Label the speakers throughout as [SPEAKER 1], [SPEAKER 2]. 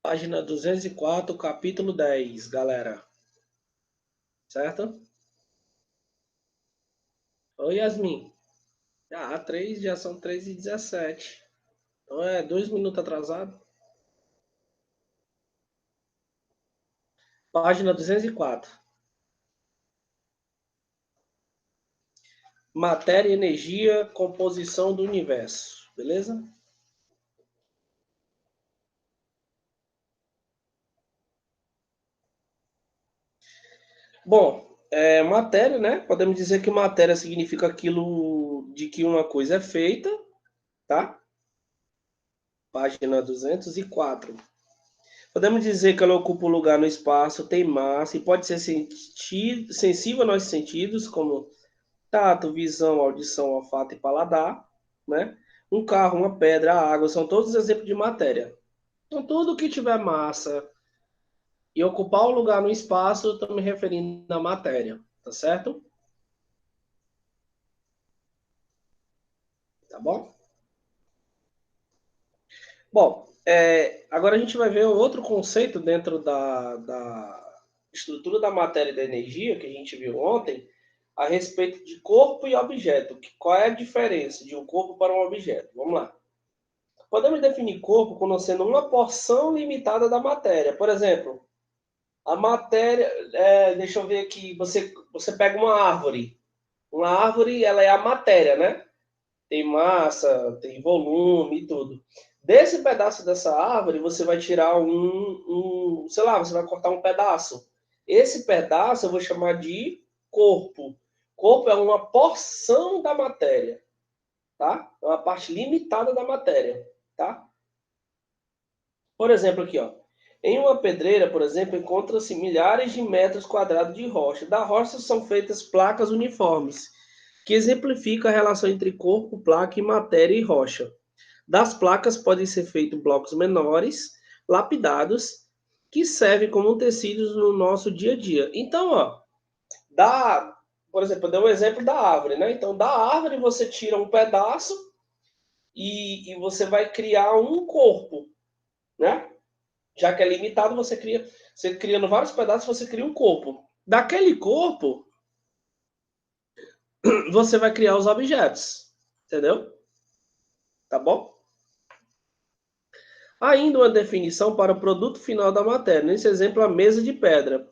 [SPEAKER 1] Página 204, capítulo 10, galera. Certo? Oi, Yasmin. Já são 3h17. Então é 2 minutos atrasado. Página 204. Matéria, energia, composição do universo. Beleza? Bom, matéria, né? Podemos dizer que matéria significa aquilo de que uma coisa é feita, tá? Página 204. Podemos dizer que ela ocupa um lugar no espaço, tem massa e pode ser sensível aos nossos sentidos, como tato, visão, audição, olfato e paladar, né? Um carro, uma pedra, a água, são todos exemplos de matéria. Então, tudo que tiver massa e ocupar um lugar no espaço, eu estou me referindo à matéria, tá certo? Tá bom? Bom, agora a gente vai ver outro conceito dentro da estrutura da matéria e da energia que a gente viu ontem, a respeito de corpo e objeto. Qual é a diferença de um corpo para um objeto? Vamos lá. Podemos definir corpo como sendo uma porção limitada da matéria. Por exemplo, a matéria, deixa eu ver aqui, você pega uma árvore. Uma árvore, ela é a matéria, né? Tem massa, tem volume e tudo. Desse pedaço dessa árvore, você vai tirar sei lá, você vai cortar um pedaço. Esse pedaço eu vou chamar de corpo. Corpo é uma porção da matéria, tá? É uma parte limitada da matéria, tá? Por exemplo, aqui, ó. Em uma pedreira, por exemplo, encontram-se milhares de metros quadrados de rocha. Da rocha são feitas placas uniformes, que exemplificam a relação entre corpo, placa e matéria e rocha. Das placas podem ser feitos blocos menores, lapidados, que servem como tecidos no nosso dia a dia. Então, ó, por exemplo, eu dei um exemplo da árvore, né? Então, da árvore você tira um pedaço e você vai criar um corpo, né? Já que é limitado, você criando vários pedaços, você cria um corpo. Daquele corpo, você vai criar os objetos, entendeu? Tá bom? Ainda uma definição para o produto final da matéria. Nesse exemplo, a mesa de pedra.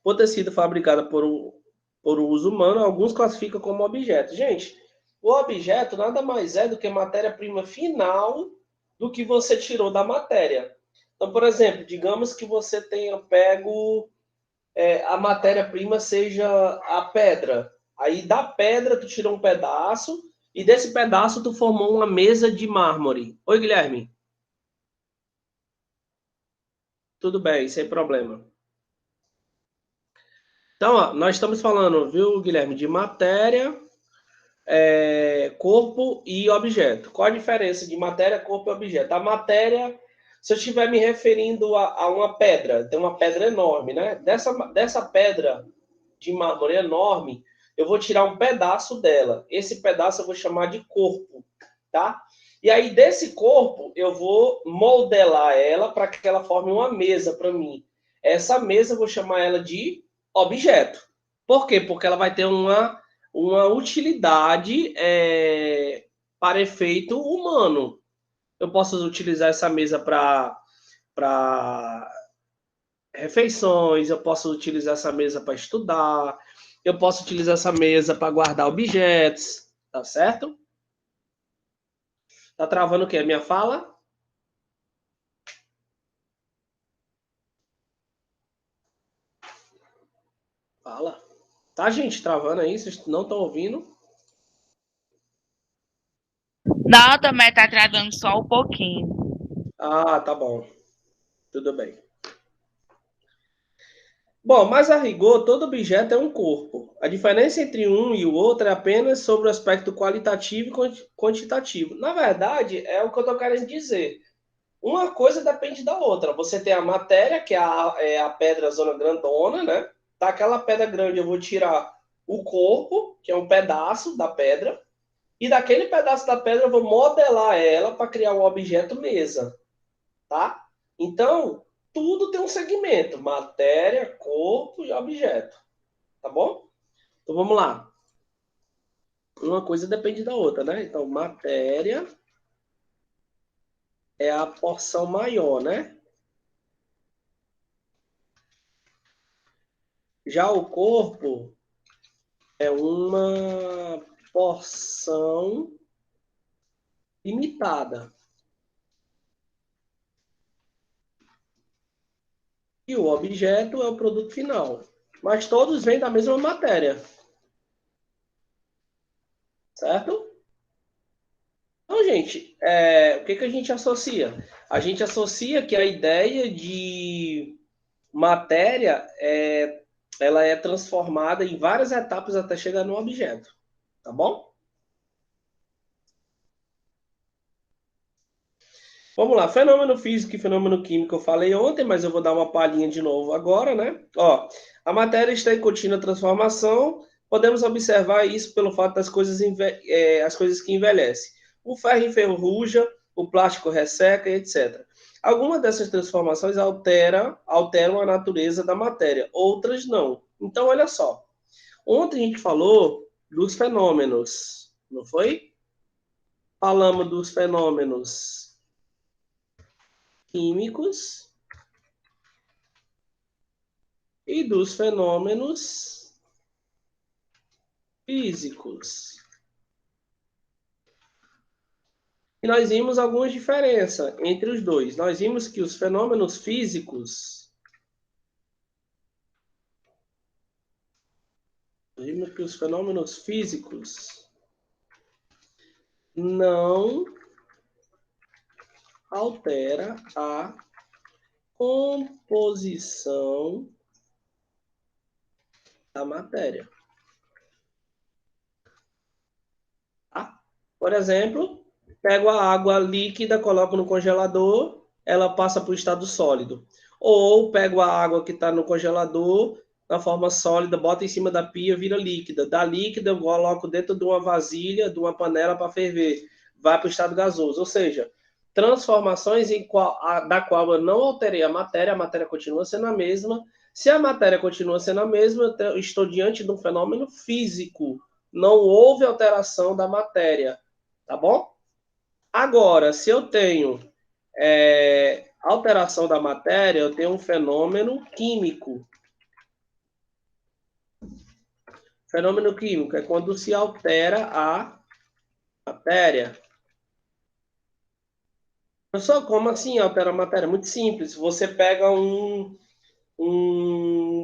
[SPEAKER 1] Por ter sido fabricada por um uso humano, alguns classificam como objeto. Gente, o objeto nada mais é do que matéria-prima final do que você tirou da matéria. Então, por exemplo, digamos que você tenha pego a matéria-prima seja a pedra. Aí da pedra tu tirou um pedaço e desse pedaço tu formou uma mesa de mármore. Oi, Guilherme. Tudo bem, sem problema. Então, ó, nós estamos falando, viu, Guilherme, de matéria, corpo e objeto. Qual a diferença de matéria, corpo e objeto? A matéria, se eu estiver me referindo a uma pedra, tem uma pedra enorme, né? Dessa pedra de mármore enorme, eu vou tirar um pedaço dela. Esse pedaço eu vou chamar de corpo, tá? E aí, desse corpo, eu vou modelar ela para que ela forme uma mesa para mim. Essa mesa eu vou chamar ela de objeto. Por quê? Porque ela vai ter uma utilidade para efeito humano. Eu posso utilizar essa mesa para refeições, eu posso utilizar essa mesa para estudar, eu posso utilizar essa mesa para guardar objetos, tá certo? Tá travando o quê? A minha fala? Fala. Tá, gente, travando aí, vocês não estão ouvindo?
[SPEAKER 2] Não, também tá travando só um pouquinho.
[SPEAKER 1] Ah, tá bom. Tudo bem. Bom, mas a rigor, todo objeto é um corpo. A diferença entre um e o outro é apenas sobre o aspecto qualitativo e quantitativo. Na verdade, é o que eu estou querendo dizer. Uma coisa depende da outra. Você tem a matéria, que é a pedra zona grandona, né? Daquela pedra grande eu vou tirar o corpo, que é um pedaço da pedra, e daquele pedaço da pedra eu vou modelar ela para criar um objeto mesa, tá? Então, tudo tem um segmento: matéria, corpo e objeto. Tá bom? Então, vamos lá. Uma coisa depende da outra, né? Então, matéria é a porção maior, né? Já o corpo é uma porção limitada. E o objeto é o produto final. Mas todos vêm da mesma matéria. Certo? Então, gente, o que a gente associa? A gente associa que a ideia de matéria ela é transformada em várias etapas até chegar no objeto. Tá bom? Vamos lá, fenômeno físico e fenômeno químico eu falei ontem, mas eu vou dar uma palhinha de novo agora, né? Ó, a matéria está em contínua transformação, podemos observar isso pelo fato das coisas, as coisas que envelhecem. O ferro enferruja, o plástico resseca, etc. Algumas dessas transformações alteram a natureza da matéria, outras não. Então, olha só. Ontem a gente falou dos fenômenos, não foi? Falamos dos fenômenos químicos e dos fenômenos físicos. E nós vimos algumas diferenças entre os dois. Nós vimos que os fenômenos físicos não altera a composição da matéria. Tá? Por exemplo, pego a água líquida, coloco no congelador, ela passa para o estado sólido. Ou pego a água que está no congelador, na forma sólida, boto em cima da pia, vira líquida. Da líquida, eu coloco dentro de uma vasilha, de uma panela para ferver. Vai para o estado gasoso. Ou seja, transformações da qual eu não alterei a matéria continua sendo a mesma. Se a matéria continua sendo a mesma, eu estou diante de um fenômeno físico. Não houve alteração da matéria. Tá bom? Agora, se eu tenho alteração da matéria, eu tenho um fenômeno químico. Fenômeno químico é quando se altera a matéria. Pessoal, como assim altera a matéria? Muito simples. Você pega um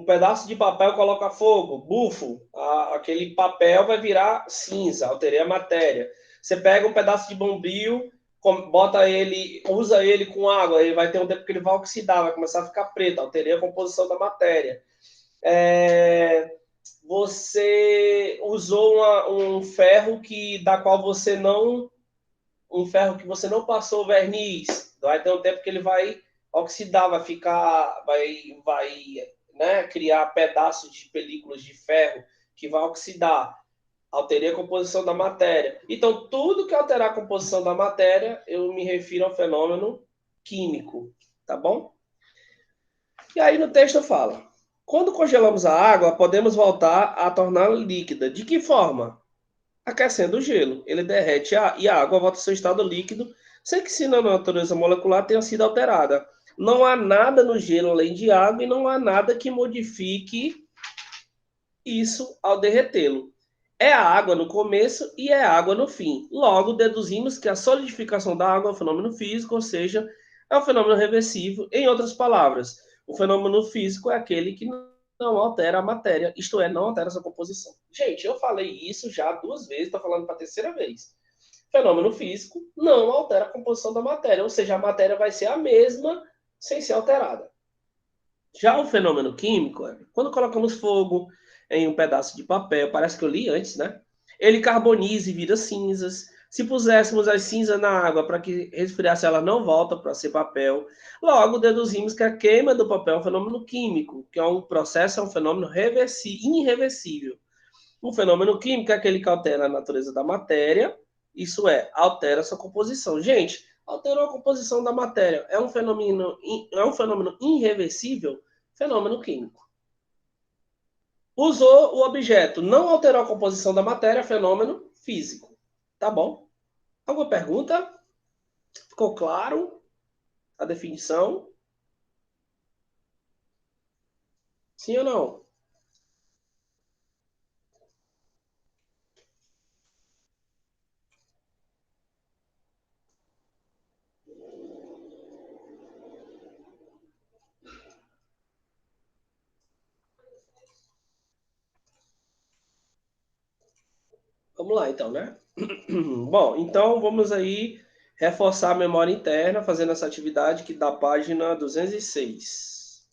[SPEAKER 1] pedaço de papel e coloca fogo, bufo, aquele papel vai virar cinza, alterei a matéria. Você pega um pedaço de bombril, bota ele, usa ele com água, ele vai ter um tempo que ele vai oxidar, vai começar a ficar preto, alterei a composição da matéria. Você usou um ferro da qual você não passou verniz, vai ter um tempo que ele vai oxidar, vai ficar, né, criar pedaços de películas de ferro que vai oxidar, alterei a composição da matéria. Então, tudo que alterar a composição da matéria, eu me refiro ao fenômeno químico, tá bom? E aí no texto fala: quando congelamos a água, podemos voltar a torná-la líquida. De que forma? Aquecendo o gelo. Ele derrete e a água volta ao seu estado líquido, sem que se na natureza molecular tenha sido alterada. Não há nada no gelo além de água e não há nada que modifique isso ao derretê-lo. É a água no começo e é a água no fim. Logo, deduzimos que a solidificação da água é um fenômeno físico, ou seja, é um fenômeno reversível. Em outras palavras, o fenômeno físico é aquele que não altera a matéria, isto é, não altera sua composição. Gente, eu falei isso já 2 vezes, estou falando para a 3ª vez. Fenômeno físico não altera a composição da matéria, ou seja, a matéria vai ser a mesma sem ser alterada. Já o fenômeno químico, quando colocamos fogo em um pedaço de papel, parece que eu li antes, né? Ele carboniza e vira cinzas. Se puséssemos as cinzas na água para que resfriasse, ela não volta para ser papel. Logo, deduzimos que a queima do papel é um fenômeno químico, que é um processo, é um fenômeno irreversível. Um fenômeno químico é aquele que altera a natureza da matéria, isso é, altera sua composição. Gente, Alterou a composição da matéria. É um fenômeno irreversível? Fenômeno químico. Usou o objeto, não alterou a composição da matéria? Fenômeno físico. Tá bom? Alguma pergunta? Ficou claro a definição? Sim ou não? Vamos lá, então, né? Bom, então vamos aí reforçar a memória interna fazendo essa atividade que dá página 206.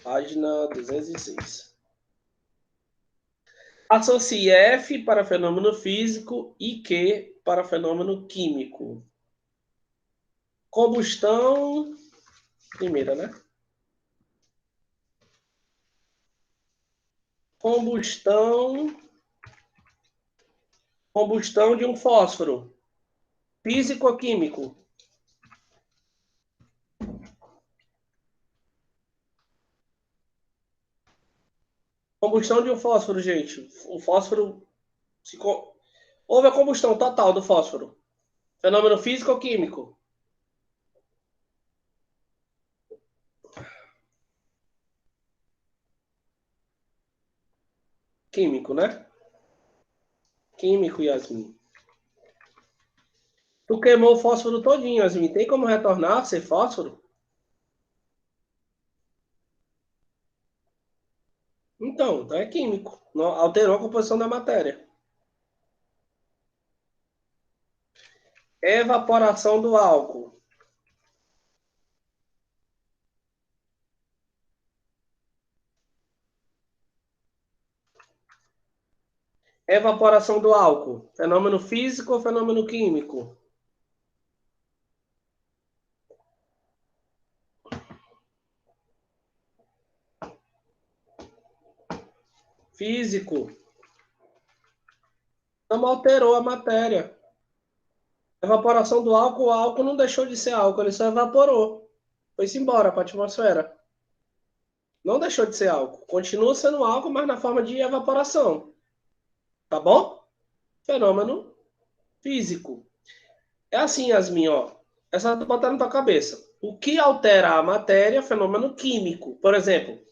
[SPEAKER 1] Página 206. Associe F para fenômeno físico e Q para fenômeno químico. Combustão, primeira, né? Combustão de um fósforo. Físico ou químico? Combustão de um fósforo, gente. O fósforo. Houve a combustão total do fósforo. Fenômeno físico ou químico? Químico, né? Químico, Yasmin. Tu queimou o fósforo todinho, Yasmin. Tem como retornar ser fósforo? Então é químico. Alterou a composição da matéria. Evaporação do álcool. Evaporação do álcool. Fenômeno físico ou fenômeno químico? Físico. Não alterou a matéria. Evaporação do álcool, o álcool não deixou de ser álcool, ele só evaporou. Foi-se embora para a atmosfera. Não deixou de ser álcool. Continua sendo álcool, mas na forma de evaporação. Tá bom? Fenômeno físico. É assim, Yasmin, ó. Essa tu botar na tua cabeça. O que altera a matéria é fenômeno químico. Por exemplo,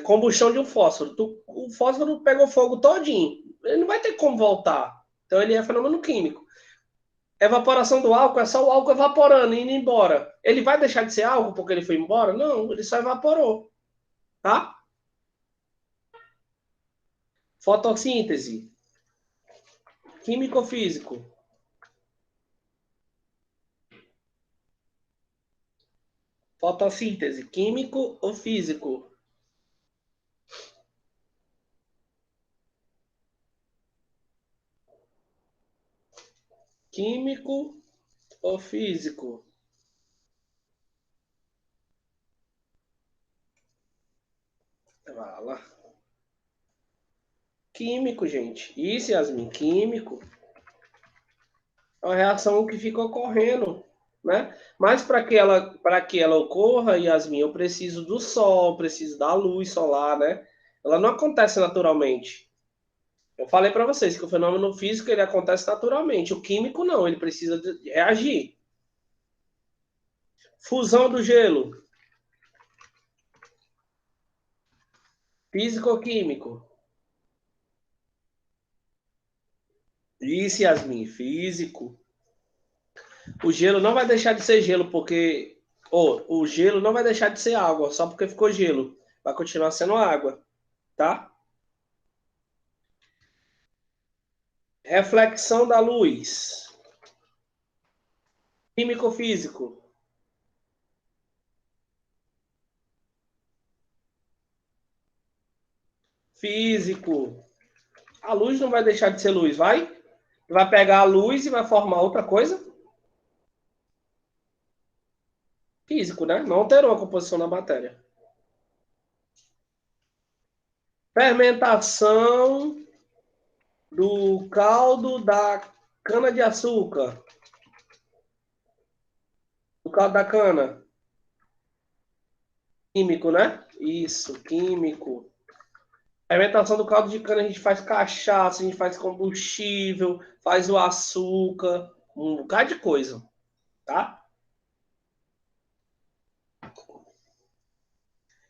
[SPEAKER 1] combustão de um fósforo. O fósforo pegou fogo todinho. Ele não vai ter como voltar. Então ele é fenômeno químico. Evaporação do álcool é só o álcool evaporando e indo embora. Ele vai deixar de ser álcool porque ele foi embora? Não, ele só evaporou. Tá? Fotossíntese. Químico ou físico? Fotossíntese. Químico ou físico? Químico ou físico? Vai lá. Químico, gente. Isso, Yasmin, químico. É uma reação que fica ocorrendo, né? Mas para que ela ocorra, Yasmin, eu preciso do sol, preciso da luz solar, né? Ela não acontece naturalmente. Eu falei para vocês que o fenômeno físico ele acontece naturalmente. O químico não, ele precisa reagir. Fusão do gelo. Físico ou químico? Isso, Yasmin, físico. O gelo não vai deixar de ser gelo porque. O gelo não vai deixar de ser água só porque ficou gelo. Vai continuar sendo água, tá? Reflexão da luz. Químico ou físico? Físico. A luz não vai deixar de ser luz, vai? Vai pegar a luz e vai formar outra coisa? Físico, né? Não alterou a composição da matéria. Fermentação do caldo da Cana-de-açúcar. O caldo da cana. Químico, né? Isso, químico. A fermentação do caldo de cana, a gente faz cachaça, a gente faz combustível, faz o açúcar, um bocado de coisa, tá?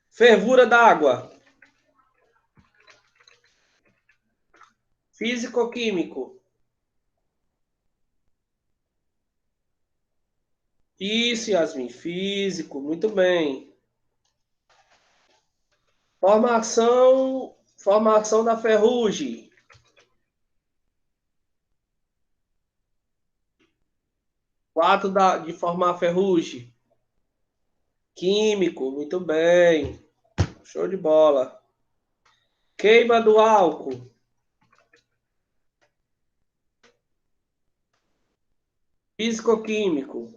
[SPEAKER 1] Fervura da água. Físico-químico. Isso, Yasmin, físico, muito bem. Formação da ferrugem. O ato de formar ferrugem. Químico, muito bem. Show de bola. Queima do álcool. Físico-químico.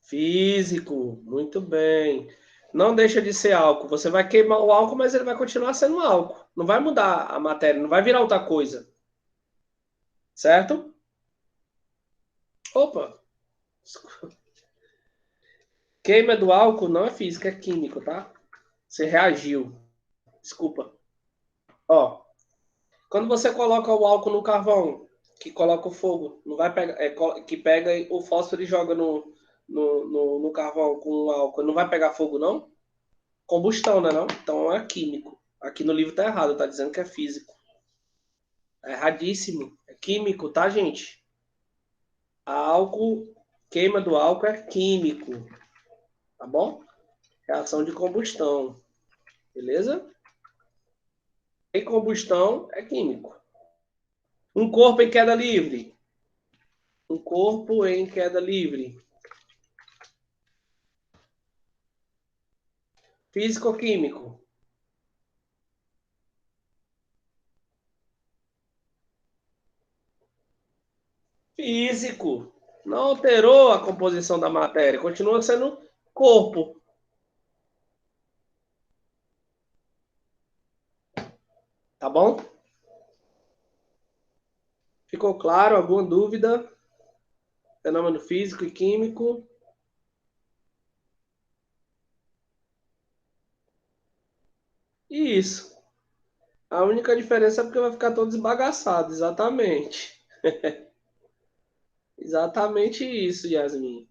[SPEAKER 1] Físico, muito bem. Não deixa de ser álcool. Você vai queimar o álcool, mas ele vai continuar sendo álcool. Não vai mudar a matéria, não vai virar outra coisa. Certo? Opa! Queima do álcool não é física, é químico, tá? Você reagiu. Desculpa. Ó, quando você coloca o álcool no carvão, que coloca o fogo, não vai pegar, que pega o fósforo e joga no carvão com o álcool, não vai pegar fogo, não? Combustão, né, não? Então é químico. Aqui no livro tá errado, tá dizendo que é físico. É erradíssimo. É químico, tá, gente? Álcool, queima do álcool é químico, tá bom? Reação de combustão, beleza? Em combustão é químico. Um corpo em queda livre. Um corpo em queda livre. Físico-químico. Físico. Não alterou a composição da matéria. Continua sendo corpo. Tá bom? Ficou claro? Alguma dúvida? Fenômeno físico e químico. E isso. A única diferença é porque vai ficar todo esbagaçado. Exatamente. Exatamente isso, Yasmin.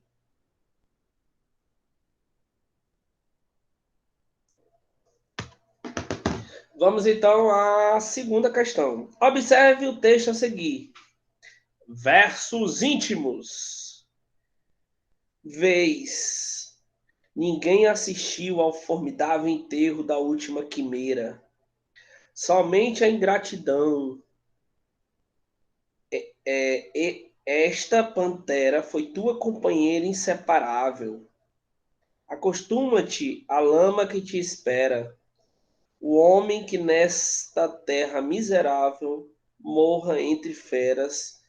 [SPEAKER 1] Vamos então à segunda questão. Observe o texto a seguir. Versos íntimos. Vez. Ninguém assistiu ao formidável enterro da última quimera. Somente a ingratidão. Esta pantera foi tua companheira inseparável. Acostuma-te à lama que te espera. O homem que nesta terra miserável morra entre feras,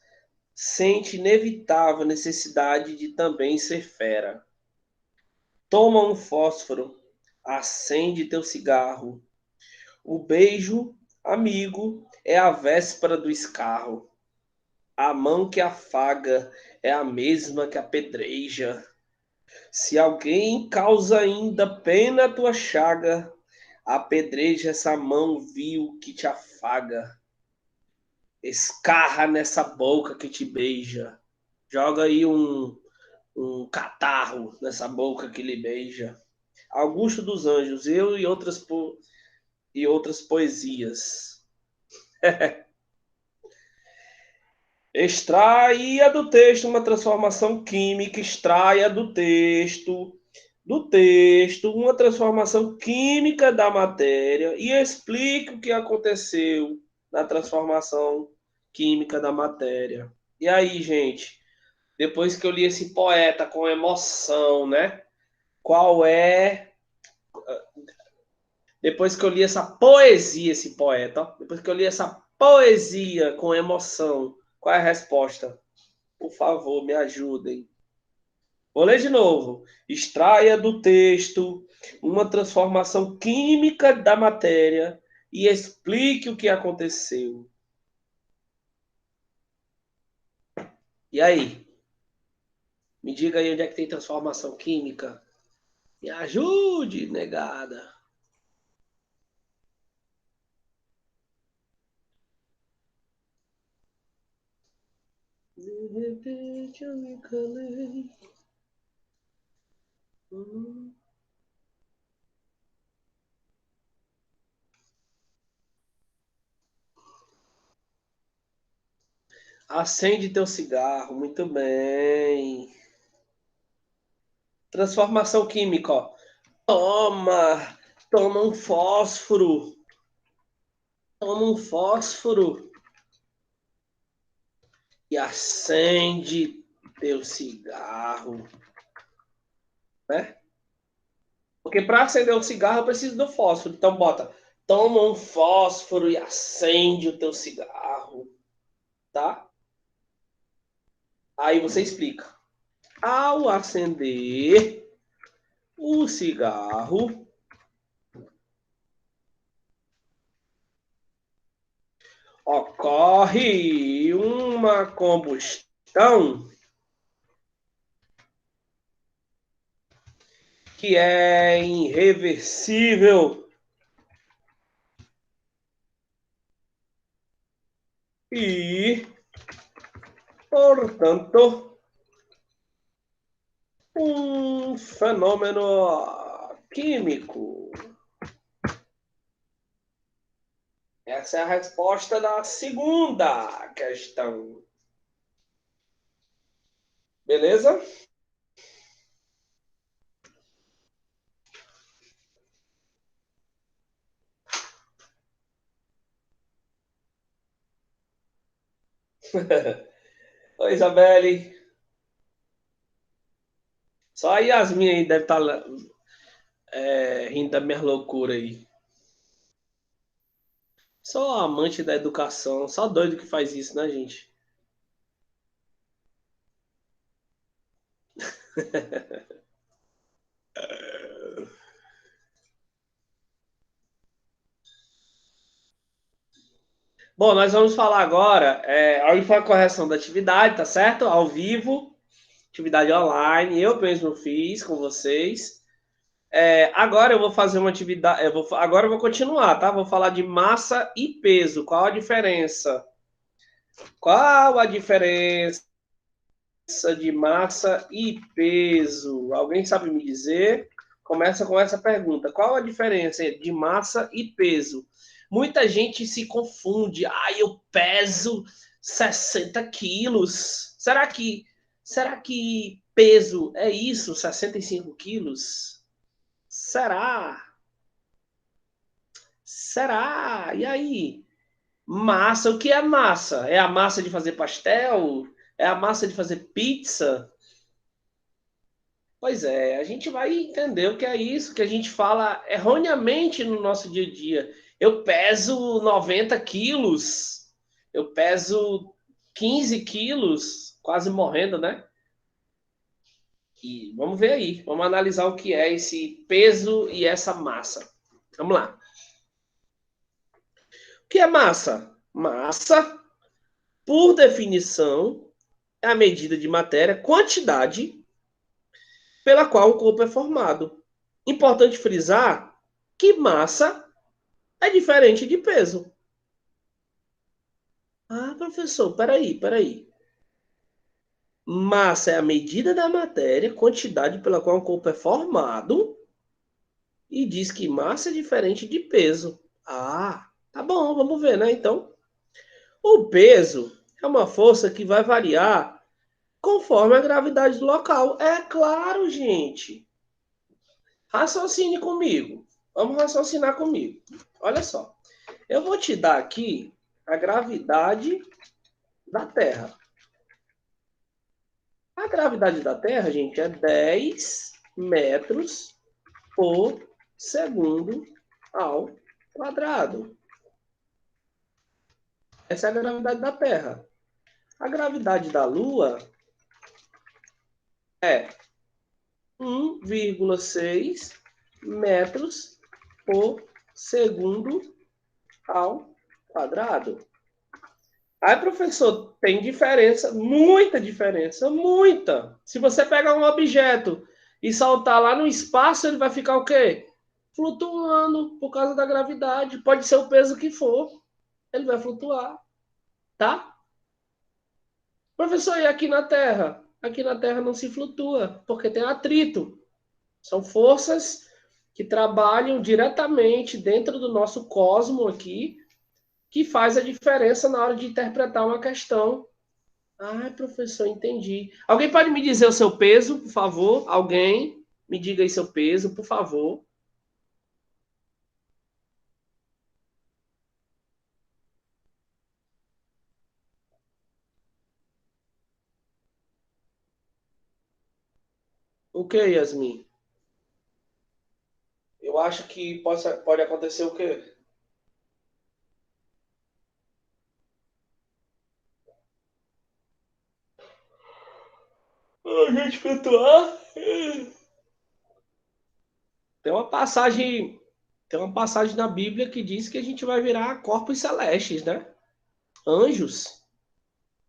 [SPEAKER 1] sente inevitável necessidade de também ser fera. Toma um fósforo, acende teu cigarro. O beijo, amigo, é a véspera do escarro. A mão que afaga é a mesma que apedreja. Se alguém causa ainda pena a tua chaga, apedreja essa mão vil que te afaga. Escarra nessa boca que te beija. Joga aí um catarro nessa boca que lhe beija. Augusto dos Anjos, eu e outras poesias. Extraia do texto uma transformação química, extraia do texto uma transformação química da matéria e explique o que aconteceu na transformação química da matéria. E aí, gente, depois que eu li esse poeta com emoção, né? Qual é. Depois que eu li essa poesia, esse poeta, ó, depois que eu li essa poesia com emoção, qual é a resposta? Por favor, me ajudem. Vou ler de novo. Extraia do texto uma transformação química da matéria e explique o que aconteceu. E aí? Me diga aí onde é que tem transformação química. Me ajude, negada. De repente eu me calei. Acende teu cigarro, muito bem. Transformação química, ó. Toma um fósforo. Toma um fósforo e acende teu cigarro, né? Porque para acender um cigarro eu preciso do fósforo. Então bota, toma um fósforo e acende o teu cigarro, tá? Aí você explica. Ao acender o cigarro, ocorre uma combustão que é irreversível e, portanto, um fenômeno químico. Essa é a resposta da segunda questão. Beleza? Oi, Isabelle. Só a Yasmin aí deve estar rindo da minha loucura aí. Só amante da educação, só doido que faz isso, né, gente? Bom, nós vamos falar agora. Aí foi a correção da atividade, tá certo? Ao vivo, atividade online. Eu mesmo fiz com vocês. Agora eu vou fazer uma atividade. Agora eu vou continuar, tá? Vou falar de massa e peso. Qual a diferença? Qual a diferença de massa e peso? Alguém sabe me dizer? Começa com essa pergunta. Qual a diferença de massa e peso? Muita gente se confunde. Eu peso 60 quilos. Será que peso é isso, 65 quilos? Será? Será? E aí? Massa, o que é massa? É a massa de fazer pastel? É a massa de fazer pizza? Pois é, a gente vai entender o que é isso que a gente fala erroneamente no nosso dia a dia. Eu peso 90 quilos, eu peso 15 quilos, quase morrendo, né? E vamos ver aí, vamos analisar o que é esse peso e essa massa. Vamos lá. O que é massa? Massa, por definição, é a medida de matéria, quantidade pela qual o corpo é formado. Importante frisar que massa é diferente de peso. Ah, professor, peraí. Massa é a medida da matéria, quantidade pela qual o corpo é formado, e diz que massa é diferente de peso. Ah, tá bom, vamos ver, né? Então, o peso é uma força que vai variar conforme a gravidade do local. É claro, gente. Raciocine comigo. Vamos raciocinar comigo. Olha só. Eu vou te dar aqui a gravidade da Terra. A gravidade da Terra, gente, é 10 metros por segundo ao quadrado. Essa é a gravidade da Terra. A gravidade da Lua é 1,6 metros por segundo ao quadrado. Aí, professor, tem diferença, muita diferença, muita. Se você pegar um objeto e saltar lá no espaço, ele vai ficar o quê? Flutuando por causa da gravidade. Pode ser o peso que for, ele vai flutuar, tá? Professor, e aqui na Terra? Aqui na Terra não se flutua, porque tem atrito. São forças que trabalham diretamente dentro do nosso cosmo aqui, que faz a diferença na hora de interpretar uma questão. Ah, professor, entendi. Alguém pode me dizer o seu peso, por favor? Alguém me diga aí seu peso, por favor. O que, Yasmin? Eu acho que pode acontecer o quê? A gente flutuar? Tem uma passagem, tem uma passagem na Bíblia que diz que a gente vai virar corpos celestes, né? Anjos,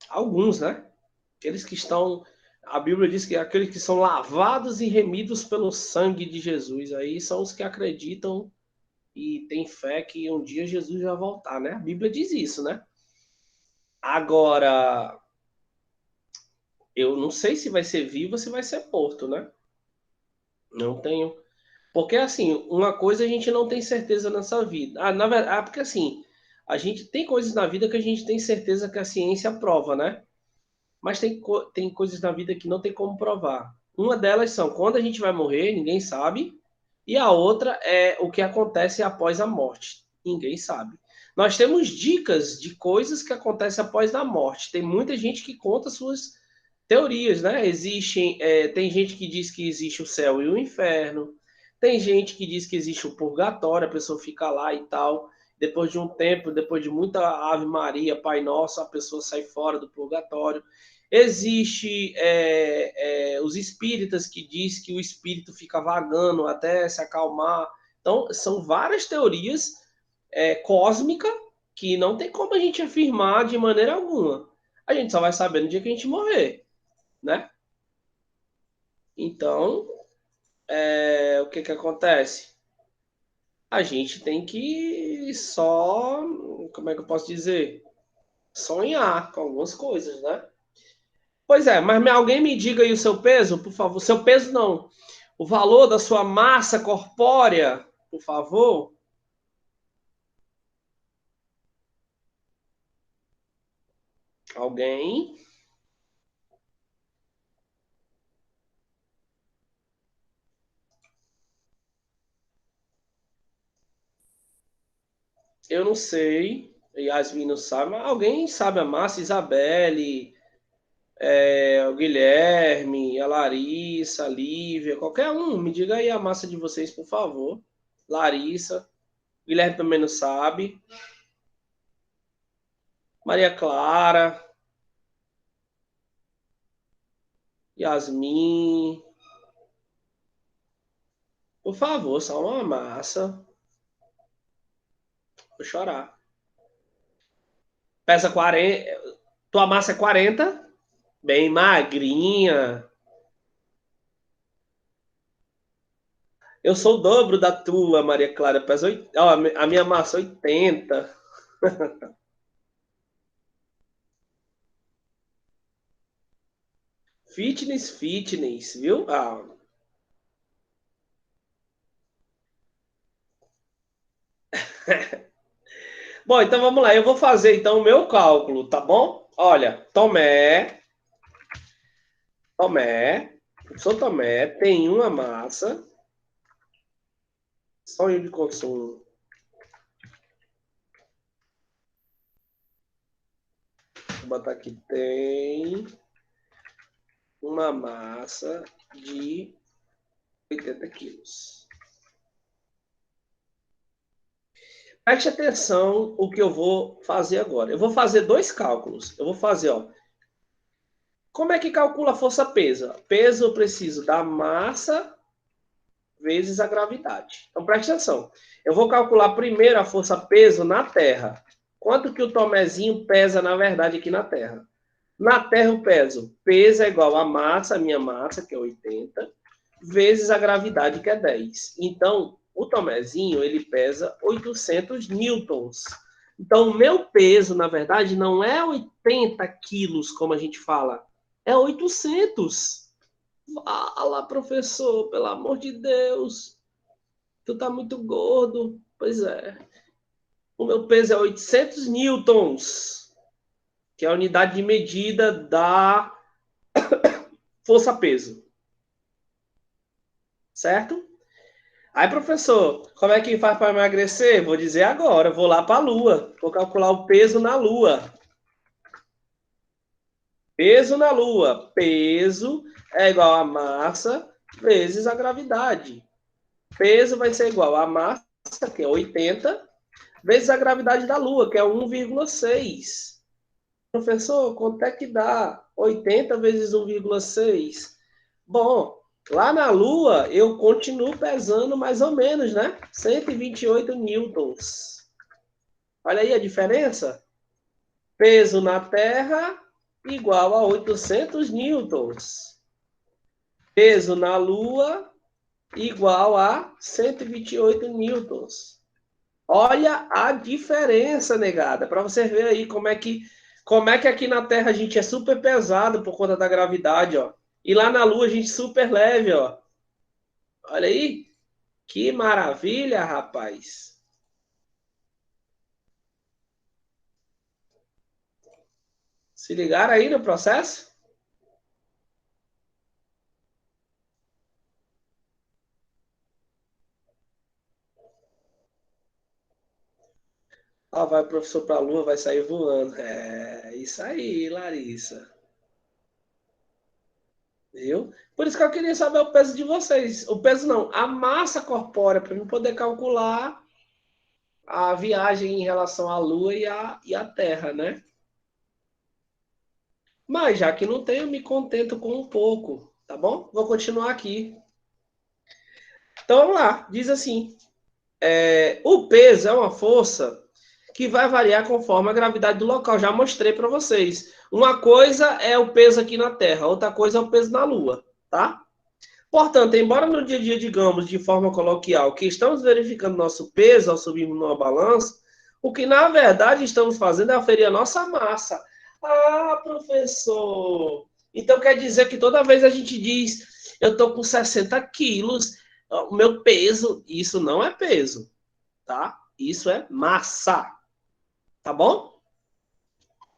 [SPEAKER 1] alguns, né? Aqueles que estão, a Bíblia diz que aqueles que são lavados e remidos pelo sangue de Jesus, aí são os que acreditam e têm fé que um dia Jesus vai voltar, né? A Bíblia diz isso, né? Agora, eu não sei se vai ser vivo ou se vai ser morto, né? Não tenho. Porque, assim, uma coisa a gente não tem certeza nessa vida. Na verdade, porque assim, a gente tem coisas na vida que a gente tem certeza que a ciência prova, né? Mas tem coisas na vida que não tem como provar. Uma delas são quando a gente vai morrer, ninguém sabe. E a outra é o que acontece após a morte. Ninguém sabe. Nós temos dicas de coisas que acontecem após a morte. Tem muita gente que conta suas teorias, né? Tem gente que diz que existe o céu e o inferno. Tem gente que diz que existe o purgatório, a pessoa fica lá e tal. Depois de um tempo, depois de muita Ave Maria, Pai Nosso, a pessoa sai fora do purgatório. Existe os espíritas que diz que o espírito fica vagando até se acalmar. Então, são várias teorias cósmicas que não tem como a gente afirmar de maneira alguma. A gente só vai saber no dia que a gente morrer, né? Então, o que que acontece? A gente tem que só, como é que eu posso dizer? Sonhar com algumas coisas, né? Pois é, mas alguém me diga aí o seu peso, por favor. Seu peso não. O valor da sua massa corpórea, por favor. Alguém? Eu não sei. Yasmin não sabe, mas alguém sabe a massa? Isabelle, o Guilherme, a Larissa, a Lívia, qualquer um. Me diga aí a massa de vocês, por favor. Larissa. Guilherme também não sabe. Maria Clara, Yasmin. Por favor, só uma massa. Vou chorar. Pesa 40. Tua massa é 40? Bem magrinha. Eu sou o dobro da tua, Maria Clara. Ó, a minha massa é 80. Fitness, fitness, viu? Bom, então vamos lá. Eu vou fazer então o meu cálculo, tá bom? Olha, sou Tomé, tem uma massa, sonho de consumo. Vou botar aqui, tem uma massa de 80 quilos. Preste atenção o que eu vou fazer agora. Eu vou fazer dois cálculos. Eu vou fazer, ó. Como é que calcula a força peso? Peso eu preciso da massa vezes a gravidade. Então, preste atenção. Eu vou calcular primeiro a força-peso na Terra. Quanto que o Tomezinho pesa, na verdade, aqui na Terra? Na Terra, o peso é igual a massa, a minha massa, que é 80, vezes a gravidade, que é 10. Então, o Tomezinho, ele pesa 800 newtons. Então, o meu peso, na verdade, não é 80 quilos, como a gente fala, é 800. Fala, professor, pelo amor de Deus. Tu tá muito gordo. Pois é. O meu peso é 800 newtons, que é a unidade de medida da força-peso. Certo? Aí, professor, como é que faz para emagrecer? Vou dizer agora. Vou lá para a Lua. Vou calcular o peso na Lua. Peso na Lua. Peso é igual a massa vezes a gravidade. Peso vai ser igual a massa, que é 80, vezes a gravidade da Lua, que é 1,6. Professor, quanto é que dá? 80 vezes 1,6. Bom, lá na Lua eu continuo pesando mais ou menos, né? 128 newtons. Olha aí a diferença. Peso na Terra igual a 800 newtons. Peso na Lua igual a 128 newtons. Olha a diferença, negada, para você ver aí como é que aqui na Terra a gente é super pesado por conta da gravidade, ó. E lá na Lua a gente super leve, ó. Olha aí, que maravilha, rapaz. Se ligaram aí no processo? Ó, vai o professor para a Lua, vai sair voando. É, isso aí, Larissa. Viu? Por isso que eu queria saber o peso de vocês. O peso não, a massa corpórea, para eu poder calcular a viagem em relação à Lua e à Terra, né? Mas já que não tem, eu me contento com um pouco, tá bom? Vou continuar aqui. Então vamos lá, diz assim: o peso é uma força que vai variar conforme a gravidade do local. Já mostrei para vocês. Uma coisa é o peso aqui na Terra, outra coisa é o peso na Lua, tá? Portanto, embora no dia a dia, digamos, de forma coloquial, que estamos verificando nosso peso ao subirmos numa balança, o que na verdade estamos fazendo é aferir a nossa massa. Ah, professor! Então quer dizer que toda vez a gente diz, eu estou com 60 quilos, o meu peso, isso não é peso, tá? Isso é massa, tá bom?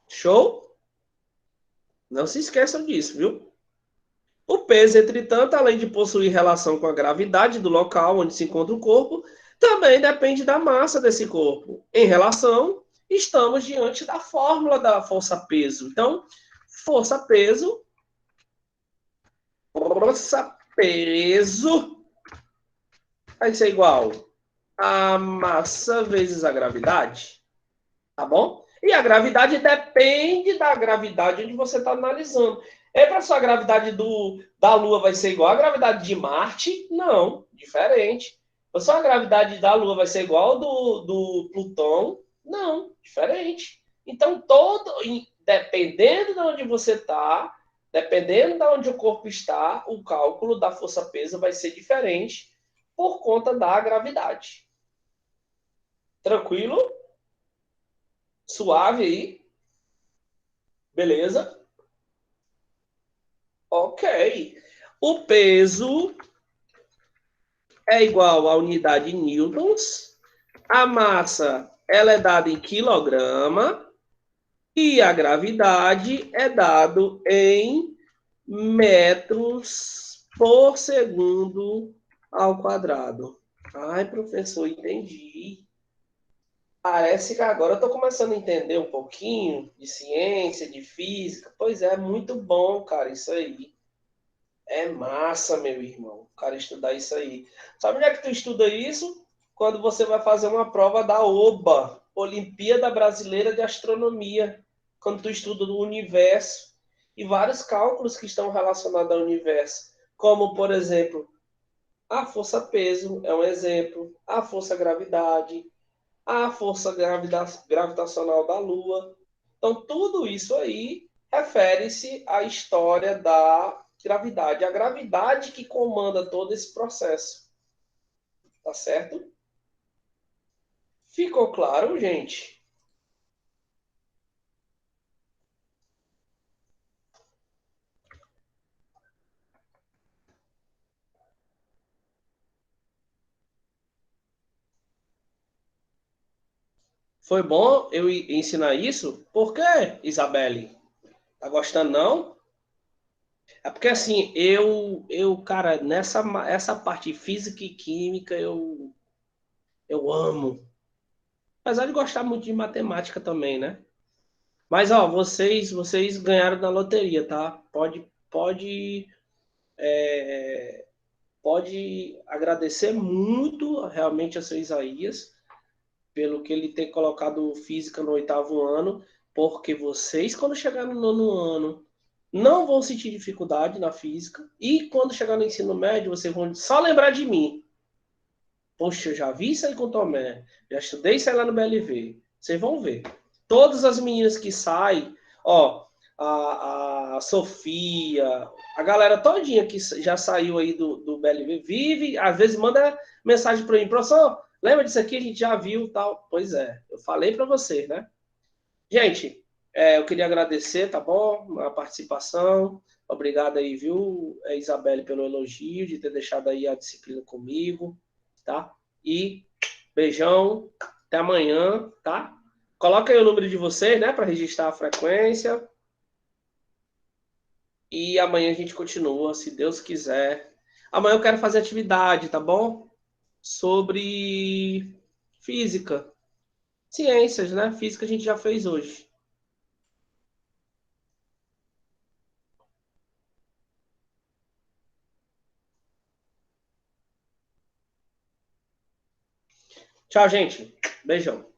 [SPEAKER 1] Show? Não se esqueçam disso, viu? O peso, entretanto, além de possuir relação com a gravidade do local onde se encontra o corpo, também depende da massa desse corpo. Em relação, estamos diante da fórmula da força-peso. Então, força-peso, força-peso vai ser igual a massa vezes a gravidade, tá bom? E a gravidade depende da gravidade onde você está analisando. É para sua gravidade da Lua vai ser igual à gravidade de Marte? Não, diferente. A sua gravidade da Lua vai ser igual do Plutão? Não, diferente. Então, dependendo de onde você está, dependendo de onde o corpo está, o cálculo da força-peso vai ser diferente por conta da gravidade. Tranquilo? Suave aí? Beleza? Ok. O peso é igual à unidade newtons. A massa ela é dada em quilograma. E a gravidade é dado em metros por segundo ao quadrado. Ai, professor, entendi. Parece que agora eu estou começando a entender um pouquinho de ciência, de física. Pois é, muito bom, cara, isso aí. É massa, meu irmão, o cara estudar isso aí. Sabe onde é que tu estuda isso? Quando você vai fazer uma prova da OBA, Olimpíada Brasileira de Astronomia. Quando tu estuda o universo e vários cálculos que estão relacionados ao universo. Como, por exemplo, A força-peso é um exemplo. A força-gravidade, a força gravitacional da Lua. Então, tudo isso aí refere-se à história da gravidade. A gravidade que comanda todo esse processo. Tá certo? Ficou claro, gente? Foi bom eu ensinar isso? Por quê, Isabelle? Tá gostando, não? É porque assim, cara, essa parte de física e química eu amo. Apesar de gostar muito de matemática também, né? Mas ó, vocês ganharam na loteria, tá? Pode agradecer muito realmente a seu Isaías pelo que ele ter colocado física no oitavo ano, porque vocês, quando chegar no nono ano, não vão sentir dificuldade na física, e quando chegar no ensino médio, vocês vão só lembrar de mim. Poxa, eu já vi isso aí com o Tomé, já estudei isso aí lá no BLV. Vocês vão ver. Todas as meninas que saem, ó, a Sofia, a galera todinha que já saiu aí do BLV, vive, às vezes manda mensagem para mim, professor, lembra disso aqui? A gente já viu tal. Pois é, eu falei para vocês, né? Gente, eu queria agradecer, tá bom? A participação. Obrigado aí, viu, Isabelle, pelo elogio, de ter deixado aí a disciplina comigo, tá? E beijão, até amanhã, tá? Coloca aí o número de vocês, né, para registrar a frequência. E amanhã a gente continua, se Deus quiser. Amanhã eu quero fazer atividade, tá bom? Sobre física, ciências, né? Física a gente já fez hoje. Tchau, gente. Beijão.